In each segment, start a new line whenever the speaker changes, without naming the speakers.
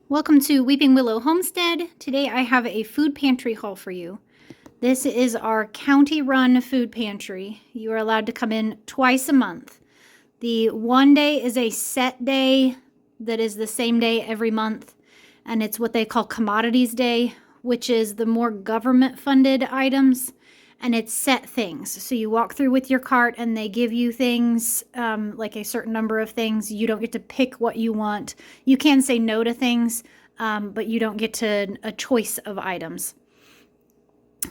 Welcome to Weeping Willow Homestead. Today I have a food pantry haul for you. This is our county-run food pantry. You are allowed to come in twice a month. The one day is a set day that is the same day every month, and it's what they call Commodities Day, which is the more government-funded items, and it's set things. So you walk through with your cart and they give you things, like a certain number of things. You don't get to pick what you want. You can say no to things, but you don't get to a choice of items.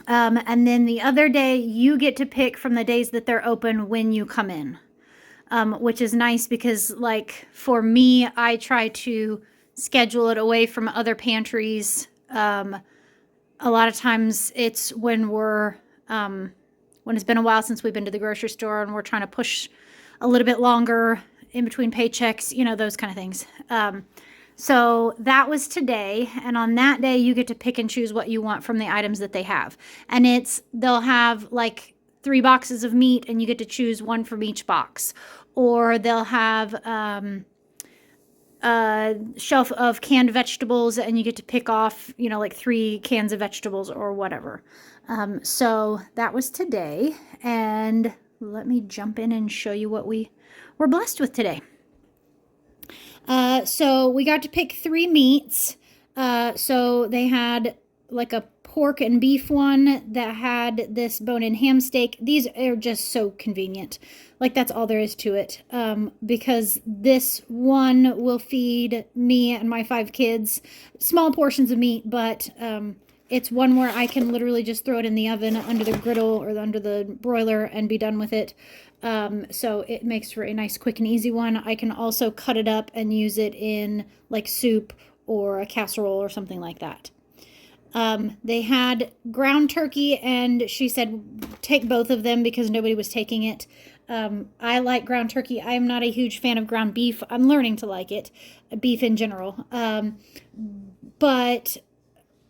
And then the other day, you get to pick from the days that they're open when you come in, which is nice because, like, for me, I try to schedule it away from other pantries. A lot of times it's when it's been a while since we've been to the grocery store and we're trying to push a little bit longer in between paychecks, those kind of things. So that was today. And on that day, you get to pick and choose what you want from the items that they have. And they'll have like 3 boxes of meat and you get to choose one from each box. Or they'll have a shelf of canned vegetables and you get to pick off, like 3 cans of vegetables or whatever. So that was today. And let me jump in and show you what we were blessed with today. So we got to pick 3 meats. So they had like a pork and beef one that had this bone-in ham steak. These are just so convenient. Like, that's all there is to it. Because this one will feed me and my 5 kids small portions of meat, but it's one where I can literally just throw it in the oven under the griddle or under the broiler and be done with it. So it makes for a nice, quick, and easy one. I can also cut it up and use it in like soup or a casserole or something like that. They had ground turkey, and she said take both of them because nobody was taking it. I like ground turkey. I'm not a huge fan of ground beef. I'm learning to like it, beef in general. But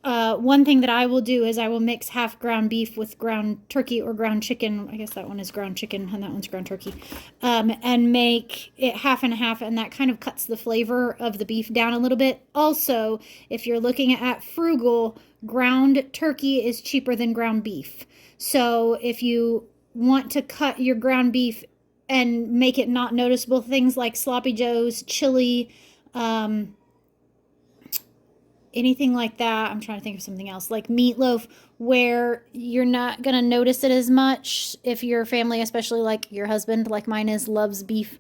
one thing that I will do is I will mix half ground beef with ground turkey or ground chicken. I guess that one is ground chicken and that one's ground turkey. And make it half and half, and that kind of cuts the flavor of the beef down a little bit. Also, if you're looking at frugal, ground turkey is cheaper than ground beef. So if you want to cut your ground beef and make it not noticeable, things like sloppy joes, chili, anything like that. I'm trying to think of something else, like meatloaf, where you're not going to notice it as much. If your family, especially like your husband, like mine is, loves beef,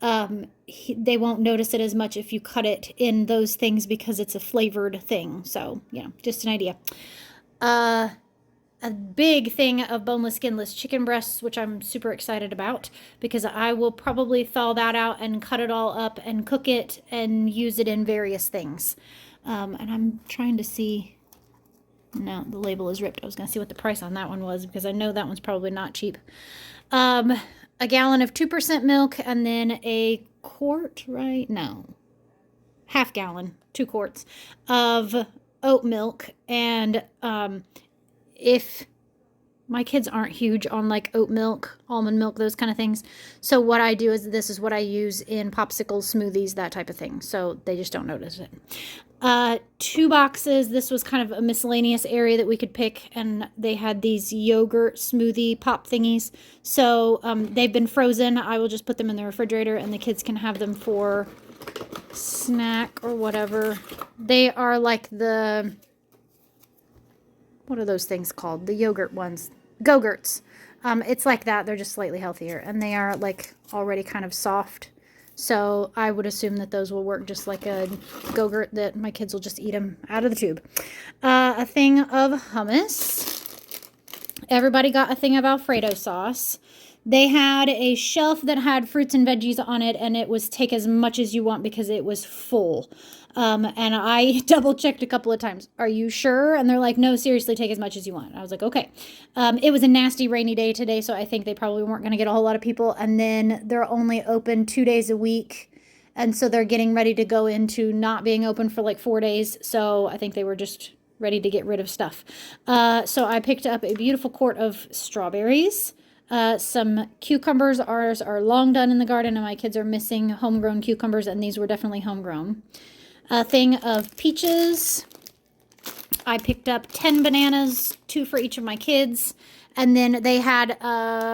they won't notice it as much if you cut it in those things because it's a flavored thing. So, just an idea. A big thing of boneless, skinless chicken breasts, which I'm super excited about because I will probably thaw that out and cut it all up and cook it and use it in various things. And I'm trying to see, no, the label is ripped. I was going to see what the price on that one was because I know that one's probably not cheap. A gallon of 2% milk and then a quart, right? No, half gallon, 2 quarts of oat milk. And if my kids aren't huge on like oat milk, almond milk, those kind of things. So what I do is this is what I use in popsicles, smoothies, that type of thing. So they just don't notice it. 2 boxes. This was kind of a miscellaneous area that we could pick, and they had these yogurt smoothie pop thingies. So they've been frozen. I will just put them in the refrigerator, and the kids can have them for snack or whatever. They are like the, what are those things called? The yogurt ones. Go-gurts. It's like that. They're just slightly healthier, and they are like already kind of soft. So I would assume that those will work just like a Go-Gurt, that my kids will just eat them out of the tube. A thing of hummus. Everybody got a thing of Alfredo sauce. They had a shelf that had fruits and veggies on it, and it was take as much as you want because it was full. And I double checked a couple of times. Are you sure? And they're like, no, seriously, take as much as you want. I was like, okay. It was a nasty rainy day today, so I think they probably weren't going to get a whole lot of people. And then they're only open 2 days a week. And so they're getting ready to go into not being open for like 4 days. So I think they were just ready to get rid of stuff. So I picked up a beautiful quart of strawberries. Some cucumbers. Ours are long done in the garden, and my kids are missing homegrown cucumbers, and these were definitely homegrown. A thing of peaches. I picked up 10 bananas, 2 for each of my kids. And then they had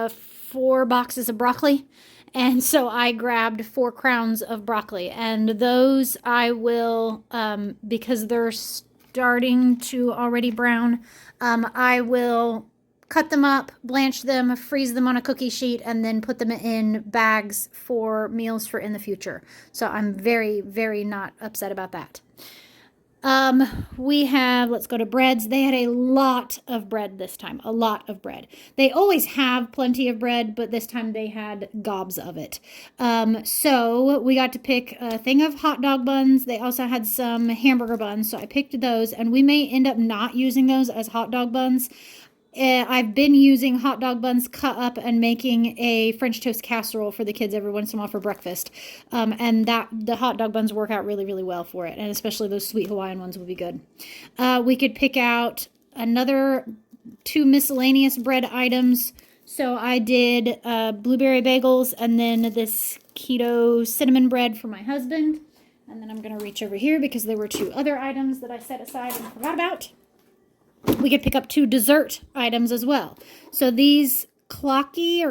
4 boxes of broccoli. And so I grabbed 4 crowns of broccoli. And those I will, because they're starting to already brown, I will cut them up, blanch them, freeze them on a cookie sheet, and then put them in bags for meals for in the future. So I'm very, very not upset about that. We have, let's go to breads. They had a lot of bread this time, a lot of bread. They always have plenty of bread, but this time they had gobs of it. So we got to pick a thing of hot dog buns. They also had some hamburger buns, so I picked those, and we may end up not using those as hot dog buns. I've been using hot dog buns cut up and making a French toast casserole for the kids every once in a while for breakfast. And the hot dog buns work out really, really well for it. And especially those sweet Hawaiian ones would be good. We could pick out another 2 miscellaneous bread items. So I did blueberry bagels and then this keto cinnamon bread for my husband. And then I'm going to reach over here because there were 2 other items that I set aside and forgot about. We could pick up 2 dessert items as well. So these kolaki,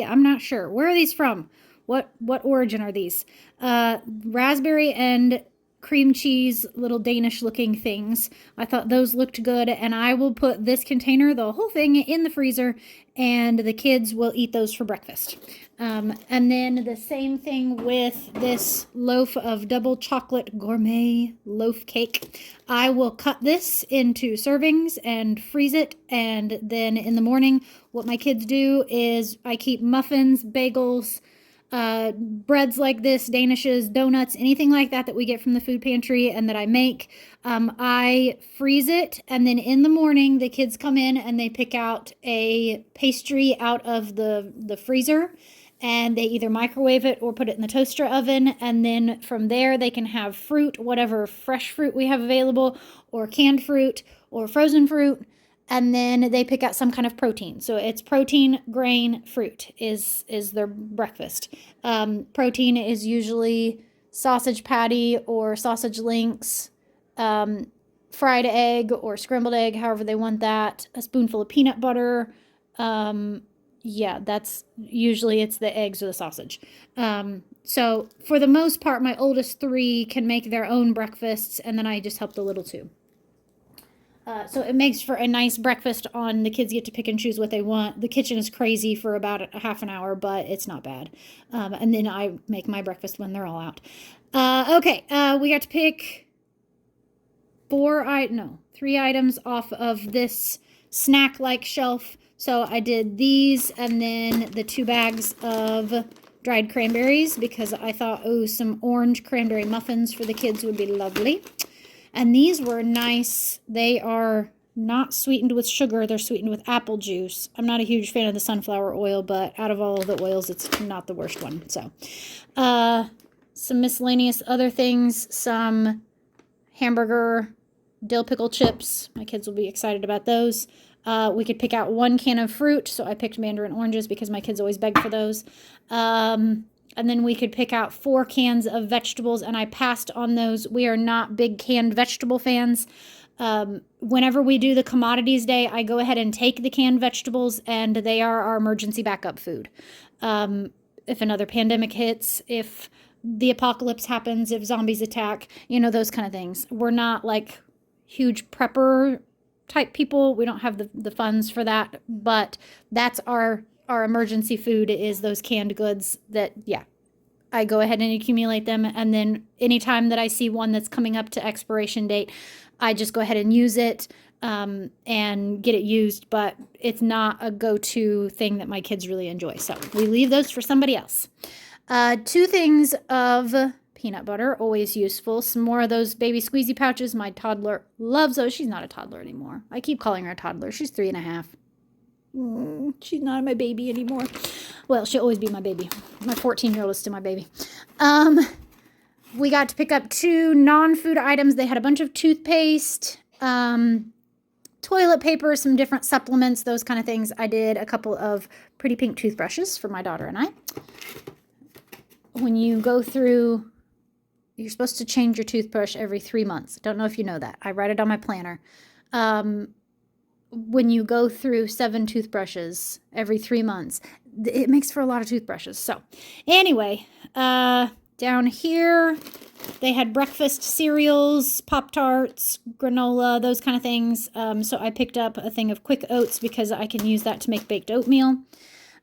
I'm not sure. Where are these from? What origin are these? Raspberry and cream cheese, little Danish looking things. I thought those looked good, and I will put this container, the whole thing, in the freezer, and the kids will eat those for breakfast. And then the same thing with this loaf of double chocolate gourmet loaf cake. I will cut this into servings and freeze it, and then in the morning what my kids do is I keep muffins, bagels, breads like this, danishes, donuts, anything like that that we get from the food pantry and that I make. I freeze it, and then in the morning the kids come in and they pick out a pastry out of the freezer, and they either microwave it or put it in the toaster oven, and then from there they can have fruit, whatever fresh fruit we have available, or canned fruit, or frozen fruit, and then they pick out some kind of protein. So it's protein, grain, fruit is their breakfast. Protein is usually sausage patty or sausage links, fried egg or scrambled egg, however they want that, a spoonful of peanut butter. Yeah, that's usually it's the eggs or the sausage. So for the most part, my oldest 3 can make their own breakfasts, and then I just help the little 2. So it makes for a nice breakfast on the kids get to pick and choose what they want. The kitchen is crazy for about a half an hour, but it's not bad. And then I make my breakfast when they're all out. Okay, we got to pick 3 items off of this snack-like shelf. So I did these and then the 2 bags of dried cranberries because I thought, oh, some orange cranberry muffins for the kids would be lovely. And these were nice. They are not sweetened with sugar. They're sweetened with apple juice. I'm not a huge fan of the sunflower oil, but out of all of the oils, it's not the worst one. So, some miscellaneous other things, some hamburger dill pickle chips. My kids will be excited about those. We could pick out 1 can of fruit. So I picked mandarin oranges because my kids always beg for those. And then we could pick out 4 cans of vegetables, and I passed on those. We are not big canned vegetable fans. Whenever we do the commodities day, I go ahead and take the canned vegetables, and they are our emergency backup food. If another pandemic hits, if the apocalypse happens, if zombies attack, those kind of things. We're not like huge prepper type people. We don't have the funds for that, but that's our emergency food is those canned goods that, yeah, I go ahead and accumulate them. And then anytime that I see one that's coming up to expiration date, I just go ahead and use it and get it used. But it's not a go-to thing that my kids really enjoy. So we leave those for somebody else. 2 things of peanut butter, always useful. Some more of those baby squeezy pouches. My toddler loves those. She's not a toddler anymore. I keep calling her a toddler. She's 3.5. She's not my baby anymore. Well, she'll always be my baby. My 14-year-old is still my baby. We got to pick up 2 non-food items. They had a bunch of toothpaste, toilet paper, some different supplements, those kind of things. I did a couple of pretty pink toothbrushes for my daughter and I. When you go through you're supposed to change your toothbrush every 3 months. Don't know if you know that. I write it on my planner. When you go through 7 toothbrushes every 3 months, it makes for a lot of toothbrushes. So anyway, down here, they had breakfast cereals, Pop-Tarts, granola, those kind of things. So I picked up a thing of quick oats because I can use that to make baked oatmeal.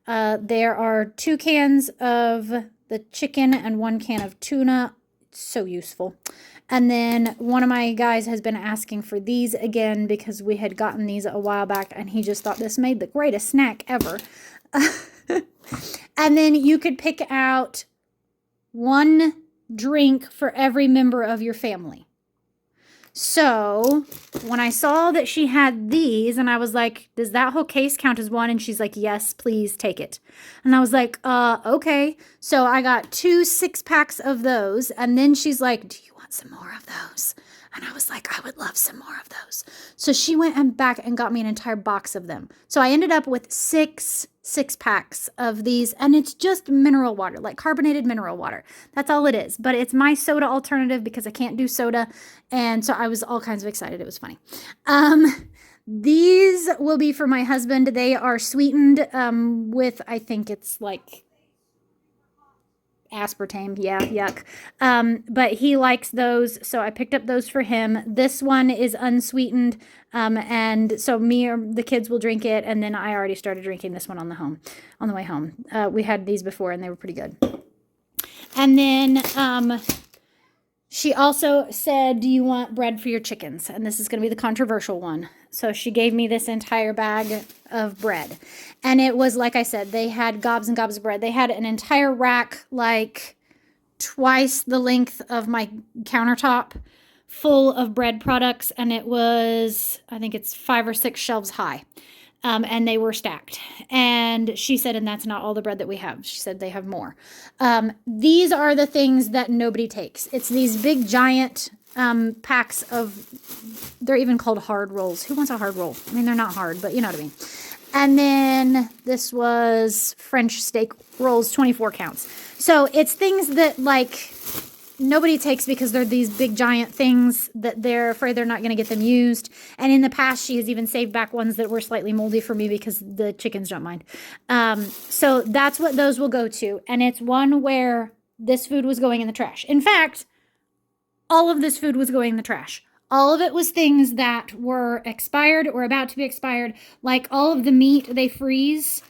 There are 2 cans of the chicken and 1 can of tuna. So useful. And then one of my guys has been asking for these again because we had gotten these a while back and he just thought this made the greatest snack ever. And then you could pick out 1 drink for every member of your family. So when I saw that she had these and I was like, does that whole case count as 1? And she's like, yes, please take it. And I was like, okay. So I got 2 6-packs of those. And then she's like, do you want some more of those? And I was like, I would love some more of those. So she went back and got me an entire box of them. So I ended up with 6 6-packs of these, and it's just mineral water, like carbonated mineral water. That's all it is. But it's my soda alternative because I can't do soda. And so I was all kinds of excited. It was funny. These will be for my husband. They are sweetened with, I think it's like aspartame. Yeah, yuck. But he likes those, so I picked up those for him. This one is unsweetened, and so me or the kids will drink it, and then I already started drinking this one on the way home. We had these before, and they were pretty good. And then she also said, do you want bread for your chickens? And this is going to be the controversial one. So she gave me this entire bag of bread. And it was, like I said, they had gobs and gobs of bread. They had an entire rack, like twice the length of my countertop, full of bread products. And it was, I think it's 5 or 6 shelves high. And they were stacked. And she said, and that's not all the bread that we have. She said they have more. These are the things that nobody takes. It's these big giant packs of, they're even called hard rolls. Who wants a hard roll? I mean, they're not hard, but you know what I mean. And then this was French steak rolls, 24 counts. So it's things that like nobody takes because they're these big giant things that they're afraid they're not going to get them used. And in the past, she has even saved back ones that were slightly moldy for me because the chickens don't mind. So that's what those will go to. And it's one where this food was going in the trash. In fact, all of this food was going in the trash. All of it was things that were expired or about to be expired. Like all of the meat, they freeze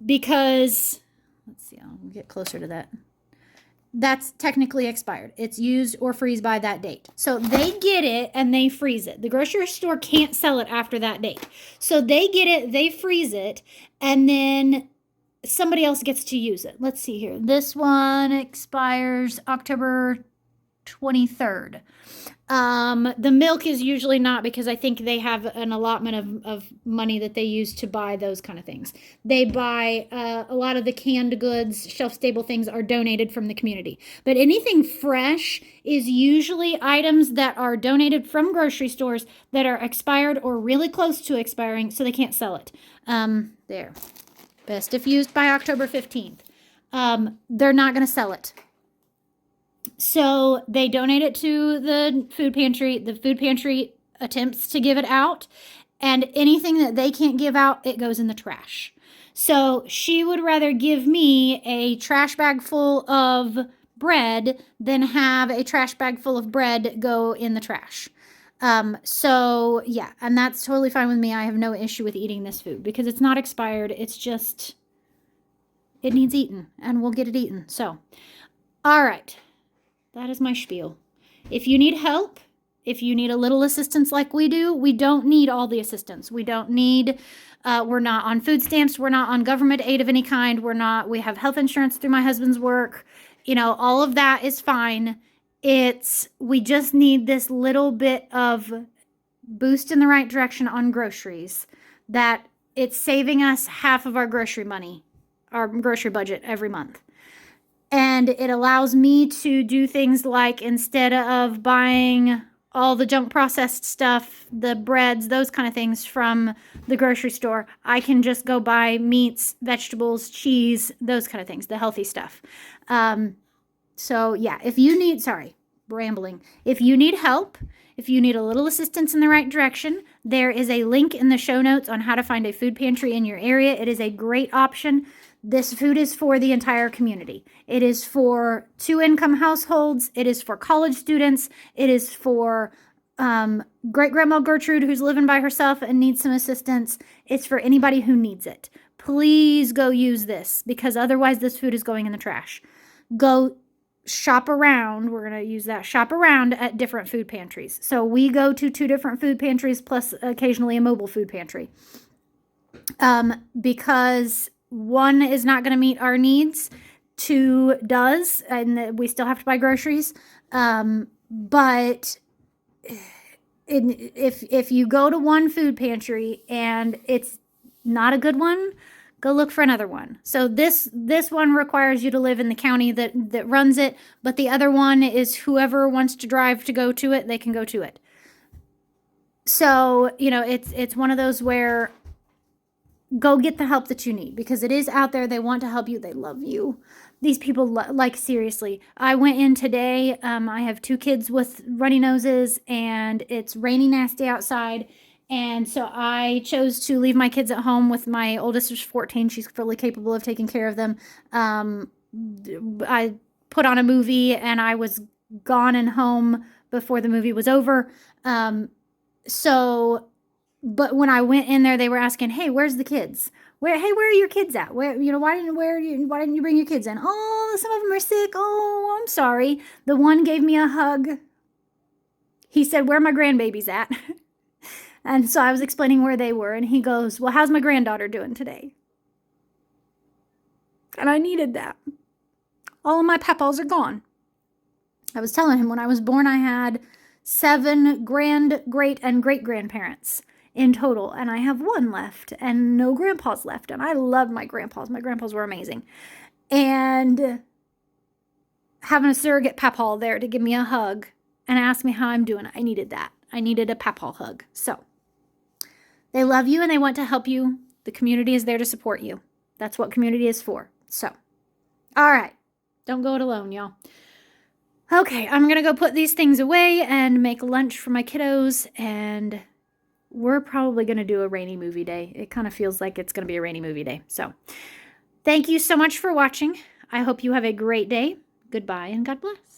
because, let's see, I'll get closer to that. That's technically expired. It's used or freeze by that date. So they get it and they freeze it. The grocery store can't sell it after that date. So they get it, they freeze it, and then somebody else gets to use it. Let's see here. This one expires October 23rd. The milk is usually not because I think they have an allotment of money that they use to buy those kind of things. They buy a lot of the canned goods, shelf-stable things are donated from the community. But anything fresh is usually items that are donated from grocery stores that are expired or really close to expiring, so they can't sell it. There. Best if used by October 15th. They're not going to sell it. So they donate it to the food pantry. The food pantry attempts to give it out. And anything that they can't give out, it goes in the trash. So she would rather give me a trash bag full of bread than have a trash bag full of bread go in the trash. So yeah, and that's totally fine with me. I have no issue with eating this food because it's not expired. It's just, it needs eaten and we'll get it eaten. So, all right. That is my spiel. If you need help, if you need a little assistance like we do, we don't need all the assistance. We don't need, we're not on food stamps. We're not on government aid of any kind. We have health insurance through my husband's work. You know, all of that is fine. We just need this little bit of boost in the right direction on groceries that it's saving us half of our grocery money, our grocery budget every month. And it allows me to do things like instead of buying all the junk processed stuff, the breads, those kind of things from the grocery store, I can just go buy meats, vegetables, cheese, those kind of things, the healthy stuff. So yeah, if you need, sorry, rambling. If you need help, if you need a little assistance in the right direction, there is a link in the show notes on how to find a food pantry in your area. It is a great option. This food is for the entire community. It is for 2-income households. It is for college students. It is for great grandma Gertrude who's living by herself and needs some assistance. It's for anybody who needs it. Please go use this, because otherwise this food is going in the trash. Go shop around. We're going to use that, shop around at different food pantries. So we go to 2 different food pantries plus occasionally a mobile food pantry, because 1 is not going to meet our needs, 2 does, and we still have to buy groceries. But if you go to one food pantry and it's not a good one, go look for another one. So this one requires you to live in the county that runs it, but the other one is whoever wants to drive to go to it, they can go to it. So, you know, it's one of those where go get the help that you need, because it is out there. They want to help you. They love you. These people, like, seriously. I went in today. I have 2 kids with runny noses, and it's rainy, nasty outside. And so I chose to leave my kids at home with my oldest, who's 14. She's fully capable of taking care of them. I put on a movie, and I was gone and home before the movie was over. But when I went in there, they were asking, "Hey, where's the kids? Where are your kids at? Why didn't you bring your kids in? Oh, some of them are sick. Oh, I'm sorry." The one gave me a hug. He said, "Where are my grandbabies at?" And so I was explaining where they were, and he goes, "Well, how's my granddaughter doing today?" And I needed that. All of my papaws are gone. I was telling him when I was born, I had 7 grand, great, and great grandparents in total, and I have 1 left and no grandpas left. And I love my grandpas. My grandpas were amazing. And having a surrogate papaw there to give me a hug and ask me how I'm doing, I needed that. I needed a papaw hug. So they love you and they want to help you. The community is there to support you. That's what community is for. So, all right. Don't go it alone, y'all. Okay, I'm going to go put these things away and make lunch for my kiddos, and we're probably going to do a rainy movie day. It kind of feels like it's going to be a rainy movie day. So, thank you so much for watching. I hope you have a great day. Goodbye and God bless.